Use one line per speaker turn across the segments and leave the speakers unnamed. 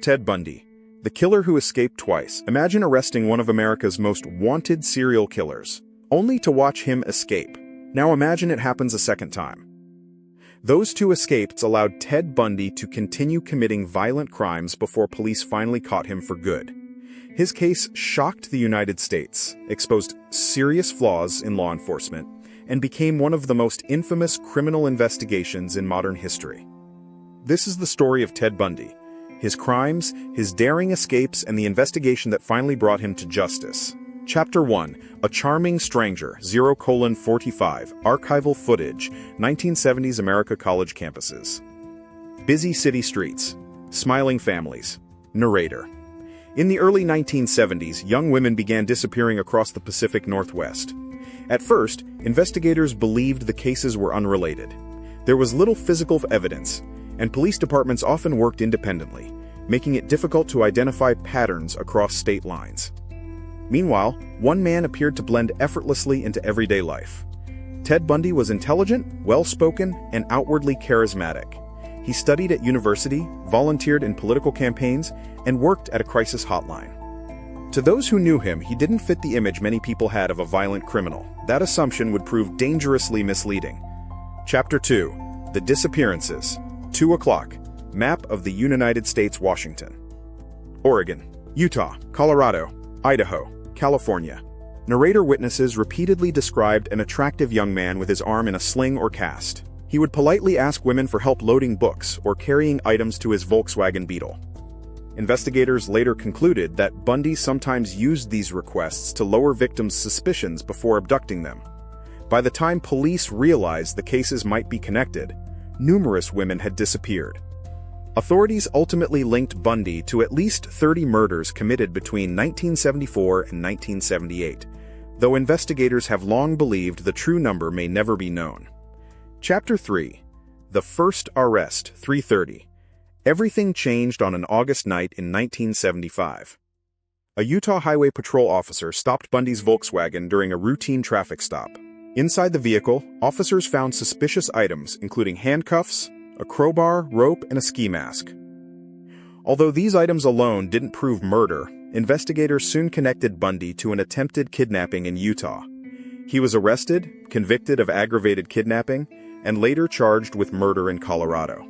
Ted Bundy, the killer who escaped twice. Imagine arresting one of America's most wanted serial killers, only to watch him escape. Now imagine it happens a second time. Those two escapes allowed Ted Bundy to continue committing violent crimes before police finally caught him for good. His case shocked the United States, exposed serious flaws in law enforcement, and became one of the most infamous criminal investigations in modern history. This is the story of Ted Bundy, his crimes, his daring escapes, and the investigation that finally brought him to justice. Chapter 1. A Charming Stranger, 0:45, Archival Footage, 1970s America College Campuses. Busy city streets. Smiling families. Narrator. In the early 1970s, young women began disappearing across the Pacific Northwest. At first, investigators believed the cases were unrelated. There was little physical evidence, and police departments often worked independently, making it difficult to identify patterns across state lines. Meanwhile, one man appeared to blend effortlessly into everyday life. Ted Bundy was intelligent, well-spoken, and outwardly charismatic. He studied at university, volunteered in political campaigns, and worked at a crisis hotline. To those who knew him, he didn't fit the image many people had of a violent criminal. That assumption would prove dangerously misleading. Chapter 2. The Disappearances. 2 o'clock. Map of the United States, Washington. Oregon, Utah, Colorado, Idaho, California. Narrator witnesses repeatedly described an attractive young man with his arm in a sling or cast. He would politely ask women for help loading books or carrying items to his Volkswagen Beetle. Investigators later concluded that Bundy sometimes used these requests to lower victims' suspicions before abducting them. By the time police realized the cases might be connected, numerous women had disappeared. Authorities ultimately linked Bundy to at least 30 murders committed between 1974 and 1978, though investigators have long believed the true number may never be known. Chapter 3. The First Arrest, 3:30. Everything changed on an August night in 1975. A Utah Highway Patrol officer stopped Bundy's Volkswagen during a routine traffic stop. Inside the vehicle, officers found suspicious items, including handcuffs, a crowbar, rope, and a ski mask. Although these items alone didn't prove murder, investigators soon connected Bundy to an attempted kidnapping in Utah. He was arrested, convicted of aggravated kidnapping, and later charged with murder in Colorado.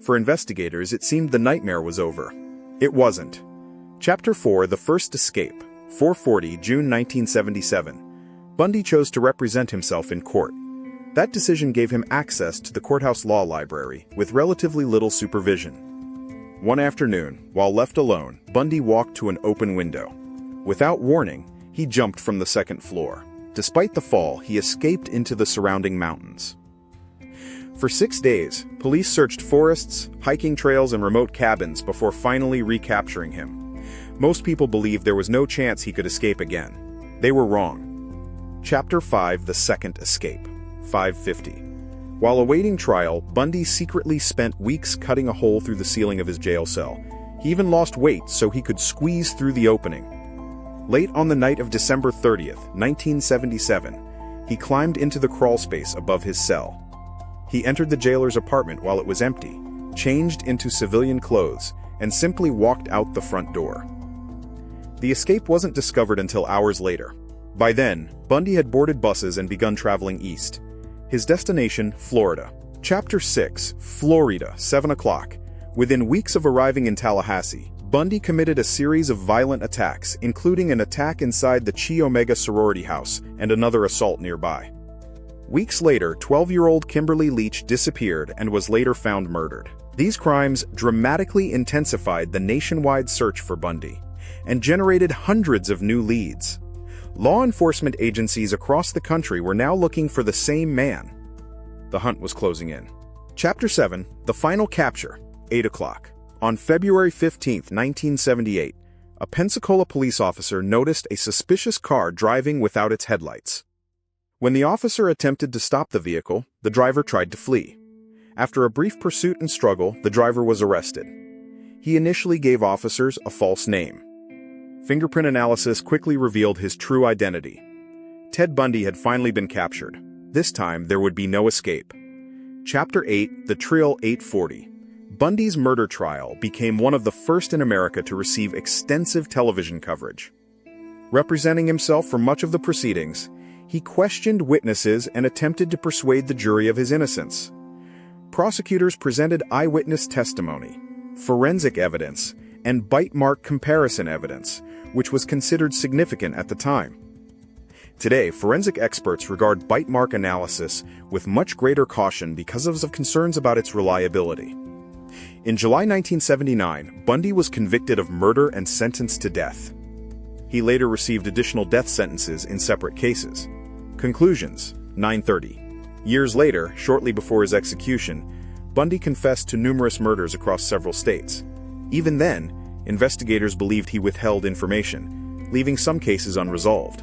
For investigators, it seemed the nightmare was over. It wasn't. Chapter 4. The First Escape, 4:40, June 1977. Bundy chose to represent himself in court. That decision gave him access to the courthouse law library, with relatively little supervision. One afternoon, while left alone, Bundy walked to an open window. Without warning, he jumped from the second floor. Despite the fall, he escaped into the surrounding mountains. For 6 days, police searched forests, hiking trails, and remote cabins before finally recapturing him. Most people believed there was no chance he could escape again. They were wrong. Chapter 5. The Second Escape, 5:50. While awaiting trial, Bundy secretly spent weeks cutting a hole through the ceiling of his jail cell. He even lost weight so he could squeeze through the opening. Late on the night of December 30th, 1977, he climbed into the crawl space above his cell. He entered the jailer's apartment while it was empty, changed into civilian clothes, and simply walked out the front door. The escape wasn't discovered until hours later. By then, Bundy had boarded buses and begun traveling east. His destination, Florida. Chapter 6. Florida, 7 o'clock. Within weeks of arriving in Tallahassee, Bundy committed a series of violent attacks, including an attack inside the Chi Omega sorority house and another assault nearby. Weeks later, 12-year-old Kimberly Leach disappeared and was later found murdered. These crimes dramatically intensified the nationwide search for Bundy and generated hundreds of new leads. Law enforcement agencies across the country were now looking for the same man. The hunt was closing in. Chapter 7. The Final Capture, 8 o'clock. On February 15, 1978, a Pensacola police officer noticed a suspicious car driving without its headlights. When the officer attempted to stop the vehicle, the driver tried to flee. After a brief pursuit and struggle, the driver was arrested. He initially gave officers a false name. Fingerprint analysis quickly revealed his true identity. Ted Bundy had finally been captured. This time, there would be no escape. Chapter 8. The Trill, 8:40. Bundy's murder trial became one of the first in America to receive extensive television coverage. Representing himself for much of the proceedings, he questioned witnesses and attempted to persuade the jury of his innocence. Prosecutors presented eyewitness testimony, forensic evidence, and bite mark comparison evidence, which was considered significant at the time. Today, forensic experts regard bite mark analysis with much greater caution because of concerns about its reliability. In July 1979, Bundy was convicted of murder and sentenced to death. He later received additional death sentences in separate cases. Conclusions: 930. Years later, shortly before his execution, Bundy confessed to numerous murders across several states. Even then, investigators believed he withheld information, leaving some cases unresolved.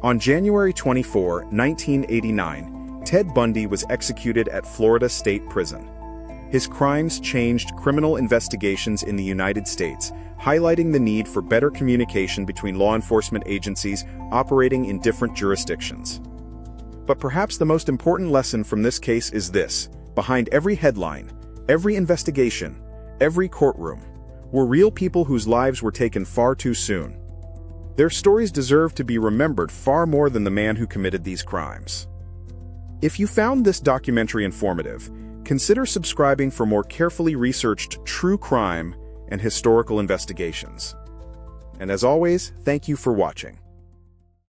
On January 24, 1989, Ted Bundy was executed at Florida State Prison. His crimes changed criminal investigations in the United States, highlighting the need for better communication between law enforcement agencies operating in different jurisdictions. But perhaps the most important lesson from this case is this: behind every headline, every investigation, every courtroom, were real people whose lives were taken far too soon. Their stories deserve to be remembered far more than the man who committed these crimes. If you found this documentary informative, consider subscribing for more carefully researched true crime and historical investigations. And as always, thank you for watching.